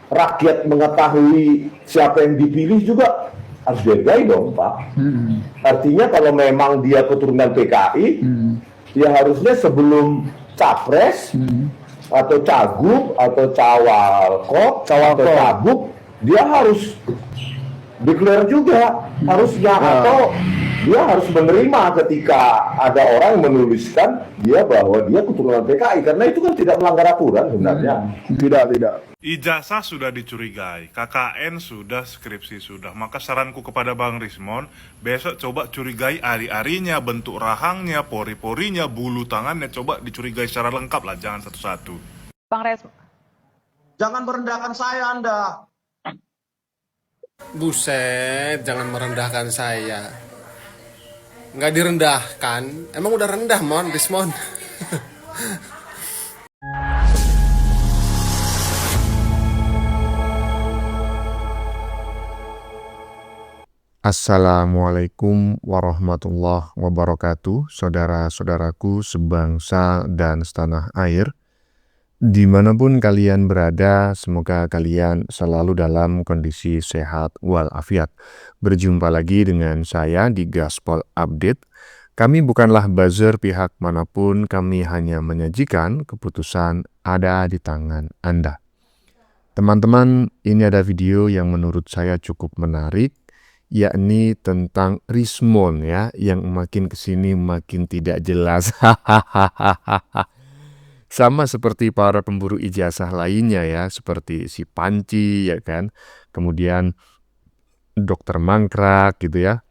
rakyat mengetahui siapa yang dipilih juga harus dihargai dong, Pak. Artinya kalau memang dia keturunan PKI, ya harusnya sebelum capres atau cagup atau cawalkop atau cagup, dia harus declare juga harusnya, atau dia harus menerima ketika ada orang yang menuliskan dia bahwa dia keturunan PKI, karena itu kan tidak melanggar aturan sebenarnya. Tidak. Ijazah sudah dicurigai, KKN sudah, skripsi sudah. Maka saranku kepada Bang Rismon, besok coba curigai ari-arinya, bentuk rahangnya, pori-porinya, bulu tangannya, coba dicurigai secara lengkap lah, jangan satu-satu. Bang Rismon, jangan merendahkan saya Anda. Buset, jangan merendahkan saya. Nggak direndahkan, emang udah rendah Mon, Rismon. Assalamualaikum warahmatullahi wabarakatuh, saudara-saudaraku sebangsa dan setanah air. Dimanapun kalian berada, semoga kalian selalu dalam kondisi sehat walafiat. Berjumpa lagi dengan saya di Gaspol Update. Kami bukanlah buzzer pihak manapun, kami hanya menyajikan keputusan ada di tangan Anda. Teman-teman, ini ada video yang menurut saya cukup menarik, yakni tentang Rismon ya, yang makin kesini makin tidak jelas. Sama seperti para pemburu ijazah lainnya ya, seperti si Panci ya kan, kemudian Dokter Mangkrak gitu ya,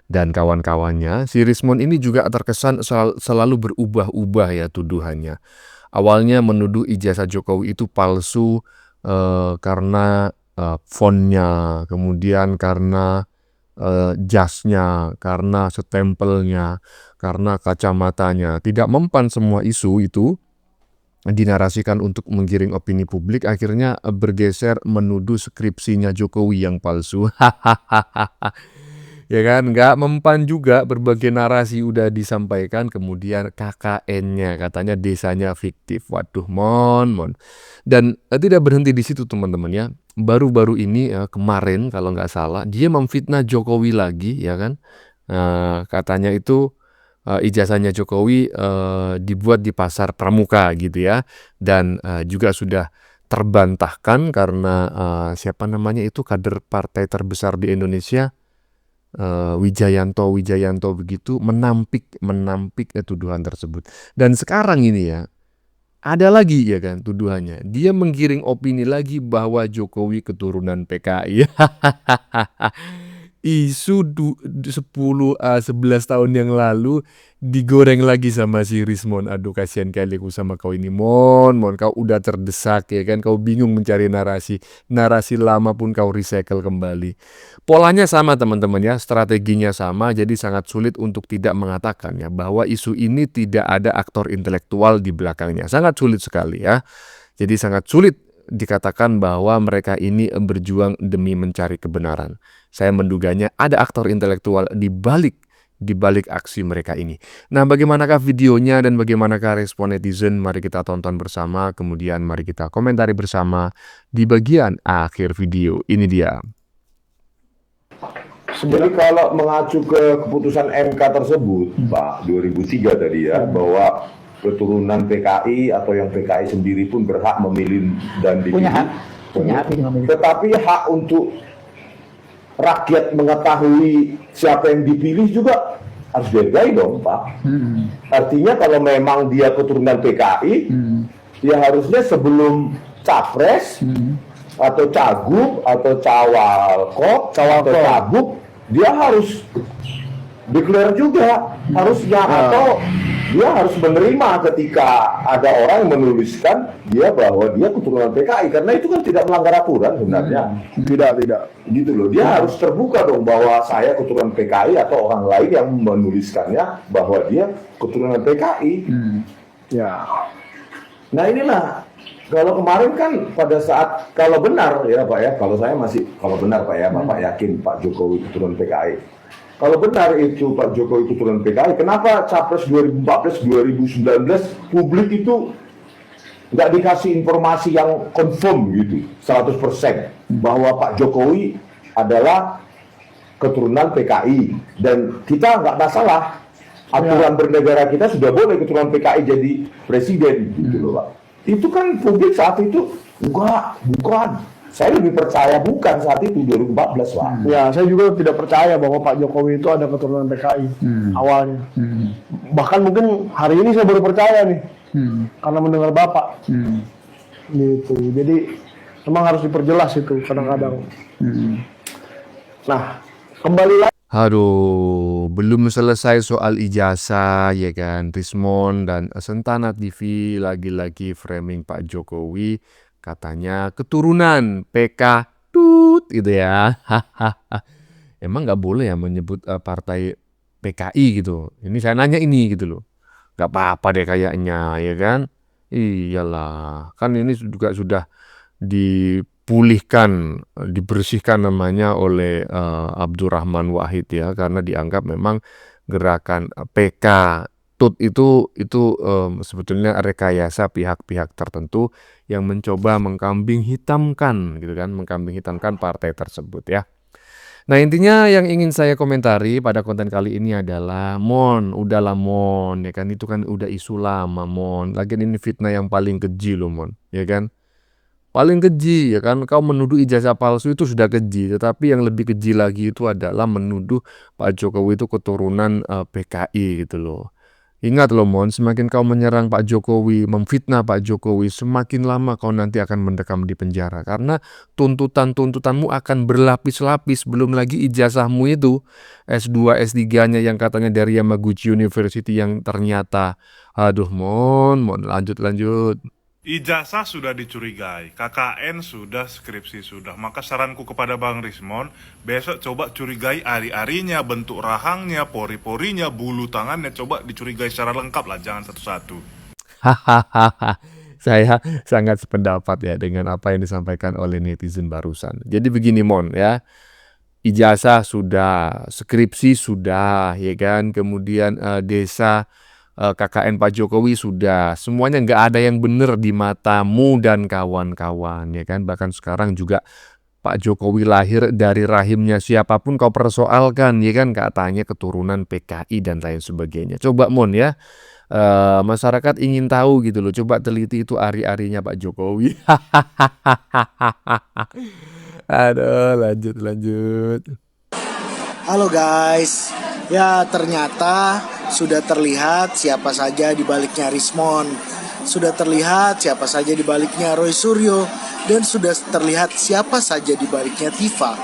dan kawan-kawannya. Si Rismon ini juga terkesan selalu berubah-ubah ya tuduhannya. Awalnya menuduh ijazah Jokowi itu palsu karena fontnya, kemudian karena jasnya, karena stempelnya, karena kacamatanya. Tidak mempan semua isu itu dinarasikan untuk menggiring opini publik, akhirnya bergeser menuduh skripsinya Jokowi yang palsu. Ya kan, nggak mempan juga, berbagai narasi udah disampaikan, kemudian KKN-nya katanya desanya fiktif. Waduh, mon. Dan tidak berhenti di situ teman-teman ya. Baru-baru ini kemarin kalau nggak salah dia memfitnah Jokowi lagi ya kan. Katanya itu ijazahnya Jokowi dibuat di pasar pramuka gitu ya. Dan juga sudah terbantahkan karena siapa namanya itu kader partai terbesar di Indonesia, Wijayanto begitu menampik tuduhan tersebut. Dan sekarang ini ya ada lagi ya kan tuduhannya, dia menggiring opini lagi bahwa Jokowi keturunan PKI. Isu 11 tahun yang lalu digoreng lagi sama si Rismon. Aduh, kasihan kali aku sama kau ini Mon, kau udah terdesak ya kan, kau bingung mencari narasi lama pun kau recycle kembali. Polanya sama teman-teman ya, strateginya sama, jadi sangat sulit untuk tidak mengatakan ya bahwa isu ini tidak ada aktor intelektual di belakangnya. Sangat sulit sekali ya. Jadi sangat sulit dikatakan bahwa mereka ini berjuang demi mencari kebenaran. Saya menduganya ada aktor intelektual di balik aksi mereka ini. Nah, bagaimanakah videonya dan bagaimanakah respon netizen? Mari kita tonton bersama, kemudian mari kita komentari bersama di bagian akhir video. Ini dia. Jadi kalau mengacu ke keputusan MK tersebut, Pak, 2003 tadi ya, bahwa keturunan PKI atau yang PKI sendiri pun berhak memilih dan dipilih. punya hak memilih. Tetapi hak untuk rakyat mengetahui siapa yang dipilih juga harus dihargai dong, Pak. Artinya kalau memang dia keturunan PKI, ya harusnya sebelum capres atau cagup atau cawalkop atau cagup, dia harus declare juga harusnya, atau dia harus menerima ketika ada orang yang menuliskan dia bahwa dia keturunan PKI, karena itu kan tidak melanggar aturan sebenarnya. Tidak gitu loh. Dia harus terbuka dong bahwa saya keturunan PKI, atau orang lain yang menuliskannya bahwa dia keturunan PKI. Ya. Nah inilah, kalau kemarin kan pada saat, kalau benar ya Pak ya, kalau benar Pak ya, Bapak yakin Pak Jokowi keturunan PKI. Kalau benar itu Pak Jokowi keturunan PKI, kenapa Capres 2014-2019 publik itu nggak dikasih informasi yang confirm gitu 100% bahwa Pak Jokowi adalah keturunan PKI, dan kita nggak masalah, aturan bernegara kita sudah boleh keturunan PKI jadi presiden gitu loh Pak. Itu kan publik saat itu bukan. Saya lebih percaya bukan saat itu 2014 Pak. Ya, saya juga tidak percaya bahwa Pak Jokowi itu ada keturunan PKI awalnya. Bahkan mungkin hari ini saya baru percaya nih, karena mendengar Bapak. Gitu. Jadi memang harus diperjelas itu kadang-kadang. Nah, kembali lagi. Aduh, belum selesai soal ijazah ya kan. Rismon dan Sentana TV lagi-lagi framing Pak Jokowi katanya keturunan PK tut gitu ya. Emang nggak boleh ya menyebut partai PKI gitu. Ini saya nanya ini gitu loh. Nggak apa-apa deh kayaknya ya kan. Iyalah, kan ini juga sudah dipulihkan, dibersihkan namanya oleh Abdurrahman Wahid ya, karena dianggap memang gerakan PK TUT itu sebetulnya rekayasa pihak-pihak tertentu yang mencoba mengkambing hitamkan gitu kan, mengkambing hitamkan partai tersebut ya. Nah intinya yang ingin saya komentari pada konten kali ini adalah udahlah ya kan, itu kan udah isu lama lagian ini fitnah yang paling keji loh ya kan. Paling keji ya kan, kau menuduh ijazah palsu itu sudah keji, tetapi yang lebih keji lagi itu adalah menuduh Pak Jokowi itu keturunan PKI gitu loh. Ingat loh semakin kau menyerang Pak Jokowi, memfitnah Pak Jokowi, semakin lama kau nanti akan mendekam di penjara. Karena tuntutanmu akan berlapis-lapis, belum lagi ijazahmu itu S2, S3-nya yang katanya dari Yamaguchi University yang ternyata, aduh lanjut. Ijazah sudah dicurigai, KKN sudah, skripsi sudah. Maka saranku kepada Bang Rismon, besok coba curigai ari-arinya, bentuk rahangnya, pori-porinya, bulu tangannya, coba dicurigai secara lengkap lah, jangan satu-satu. Hahaha, saya sangat sependapat ya dengan apa yang disampaikan oleh netizen barusan. Jadi begini ya, ijazah sudah, skripsi sudah, ya kan, kemudian desa KKN Pak Jokowi sudah, semuanya nggak ada yang benar di matamu dan kawan-kawan ya kan. Bahkan sekarang juga Pak Jokowi lahir dari rahimnya siapapun kau persoalkan ya kan, katanya keturunan PKI dan lain sebagainya. Coba ya, masyarakat ingin tahu gitu loh, coba teliti itu ari-arinya Pak Jokowi. Aduh, lanjut. Halo guys, ya ternyata sudah terlihat siapa saja di baliknya Rismon, sudah terlihat siapa saja di baliknya Roy Suryo, dan sudah terlihat siapa saja di baliknya Tifa.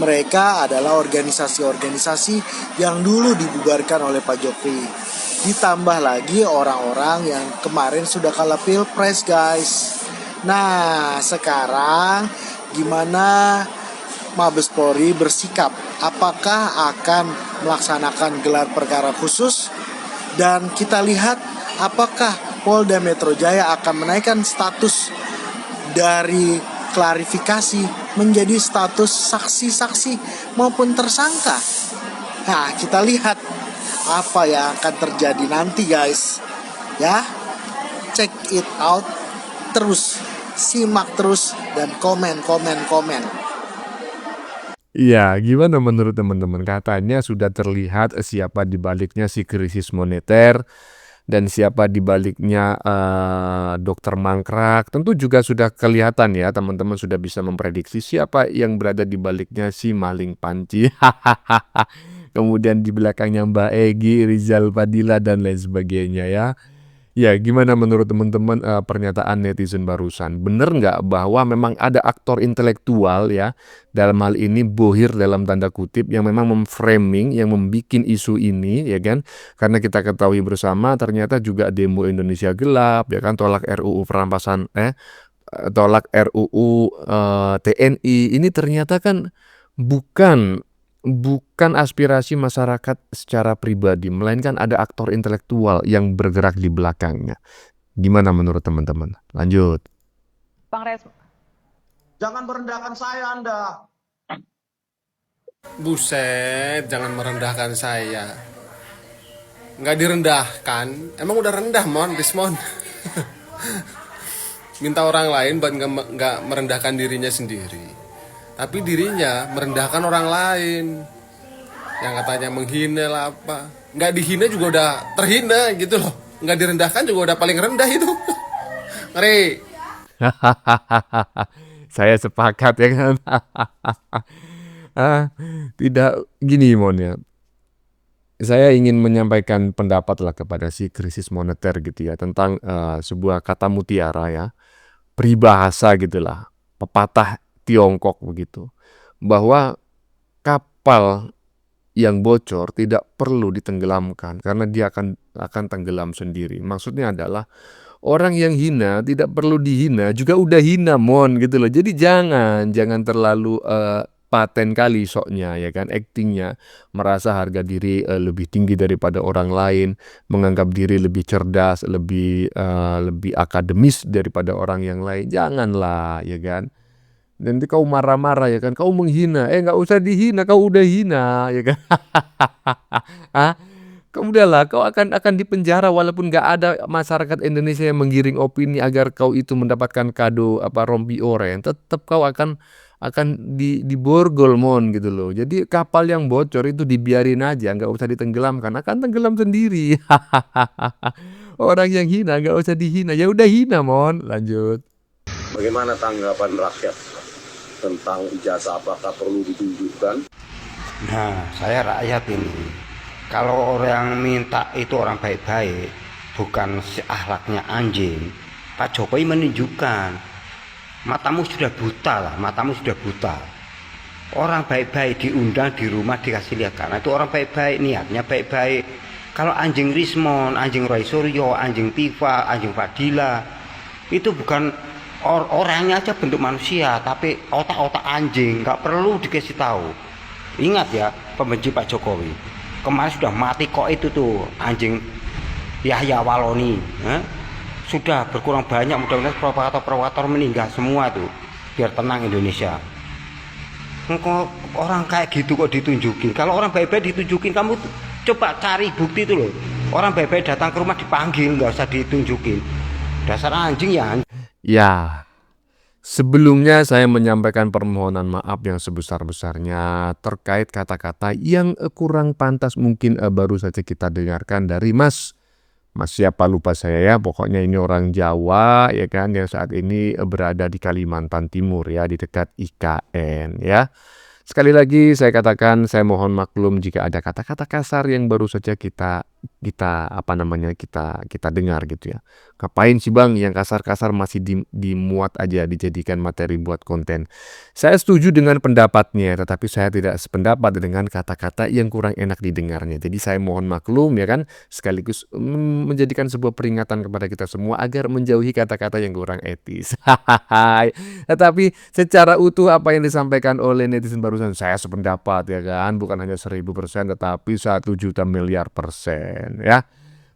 Mereka adalah organisasi-organisasi yang dulu dibubarkan oleh Pak Jokowi. Ditambah lagi orang-orang yang kemarin sudah kalah pilpres guys. Nah sekarang gimana Mabes Polri bersikap? Apakah akan melaksanakan gelar perkara khusus? Dan kita lihat apakah Polda Metro Jaya akan menaikkan status dari klarifikasi menjadi status saksi-saksi maupun tersangka. Nah, kita lihat apa yang akan terjadi nanti guys. Ya, check it out terus, simak terus dan komen. Iya, gimana menurut teman-teman? Katanya sudah terlihat siapa di baliknya si krisis moneter dan siapa di baliknya Dokter Mangkrak. Tentu juga sudah kelihatan ya, teman-teman sudah bisa memprediksi siapa yang berada di baliknya si maling panci. Kemudian di belakangnya Mbak Egy, Rizal Fadila dan lain sebagainya ya. Ya, gimana menurut teman-teman pernyataan netizen barusan? Bener nggak bahwa memang ada aktor intelektual ya, dalam hal ini bohir dalam tanda kutip, yang memang memframing, yang membikin isu ini ya kan? Karena kita ketahui bersama ternyata juga demo Indonesia Gelap ya kan, tolak RUU perampasan tolak RUU TNI ini ternyata kan bukan aspirasi masyarakat secara pribadi, melainkan ada aktor intelektual yang bergerak di belakangnya. Gimana menurut teman-teman? Lanjut. Bang Res, Jangan merendahkan saya Anda. Buset, jangan merendahkan saya. Nggak direndahkan, emang udah rendah Rismon. minta orang lain buat nggak merendahkan dirinya sendiri, tapi dirinya merendahkan orang lain, yang katanya menghina lah apa, nggak dihina juga udah terhina gitu loh, nggak direndahkan juga udah paling rendah itu. Ngeri. Saya sepakat ya kan. Tidak gini Mon ya. Saya ingin menyampaikan pendapat lah kepada si krisis moneter gitu ya tentang sebuah kata mutiara ya, peribahasa gitulah, pepatah Tiongkok begitu, bahwa kapal yang bocor tidak perlu ditenggelamkan karena dia akan tenggelam sendiri. Maksudnya adalah orang yang hina tidak perlu dihina juga udah hina Mon gitu loh. Jadi jangan terlalu paten kali soknya ya kan, actingnya, merasa harga diri lebih tinggi daripada orang lain, menganggap diri lebih cerdas, lebih akademis daripada orang yang lain. Janganlah ya kan. Nanti kau marah-marah ya kan, kau menghina, nggak usah dihina, kau udah hina ya kan. Kau udahlah, kau akan dipenjara walaupun nggak ada masyarakat Indonesia yang menggiring opini agar kau itu mendapatkan kado rompi oren, tetap kau akan diborgol Mon gitu loh. Jadi kapal yang bocor itu dibiarin aja, nggak usah ditenggelamkan, akan tenggelam sendiri. Orang yang hina nggak usah dihina, ya udah hina Mon. Lanjut. Bagaimana tanggapan rakyat tentang ijazah, apakah perlu ditunjukkan? Nah, saya rakyat ini, kalau orang yang minta itu orang baik-baik, bukan si akhlaknya anjing, Pak Jokowi menunjukkan matamu sudah buta lah, matamu sudah buta. Orang baik-baik diundang di rumah dikasih lihat, karena itu orang baik-baik, niatnya baik-baik. Kalau anjing Rismon, anjing Roy Suryo, anjing Tifa, anjing Fadila, itu bukan orangnya aja bentuk manusia, tapi otak-otak anjing, nggak perlu dikasih tahu. Ingat ya, pembenci Pak Jokowi, kemarin sudah mati kok itu tuh anjing Yahya Waloni, sudah berkurang banyak, mudah-mudahan provokator meninggal semua tuh, biar tenang Indonesia. Kok orang kayak gitu kok ditunjukin? Kalau orang baik-baik ditunjukin, kamu coba cari bukti itu loh. Orang baik-baik datang ke rumah dipanggil, nggak usah ditunjukin. Dasar anjing ya. Ya, sebelumnya saya menyampaikan permohonan maaf yang sebesar-besarnya terkait kata-kata yang kurang pantas mungkin baru saja kita dengarkan dari Mas siapa lupa saya ya, pokoknya ini orang Jawa ya kan, yang saat ini berada di Kalimantan Timur ya, di dekat IKN ya. Sekali lagi saya katakan, saya mohon maklum jika ada kata-kata kasar yang baru saja kita dengar gitu ya. Ngapain sih Bang yang kasar-kasar masih dimuat aja, dijadikan materi buat konten. Saya setuju dengan pendapatnya, tetapi saya tidak sependapat dengan kata-kata yang kurang enak didengarnya. Jadi saya mohon maklum ya kan, sekaligus menjadikan sebuah peringatan kepada kita semua agar menjauhi kata-kata yang kurang etis. Tetapi secara utuh apa yang disampaikan oleh netizen barusan, saya sependapat ya kan, bukan hanya 1000%, tetapi 1 juta miliar persen ya.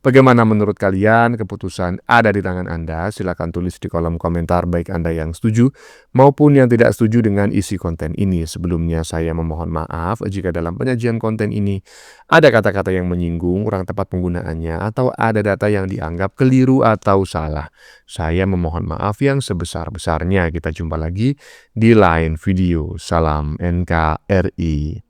Bagaimana menurut kalian? Keputusan ada di tangan Anda. Silakan tulis di kolom komentar baik Anda yang setuju maupun yang tidak setuju dengan isi konten ini. Sebelumnya saya memohon maaf jika dalam penyajian konten ini ada kata-kata yang menyinggung, kurang tepat penggunaannya, atau ada data yang dianggap keliru atau salah. Saya memohon maaf yang sebesar-besarnya. Kita jumpa lagi di lain video. Salam NKRI.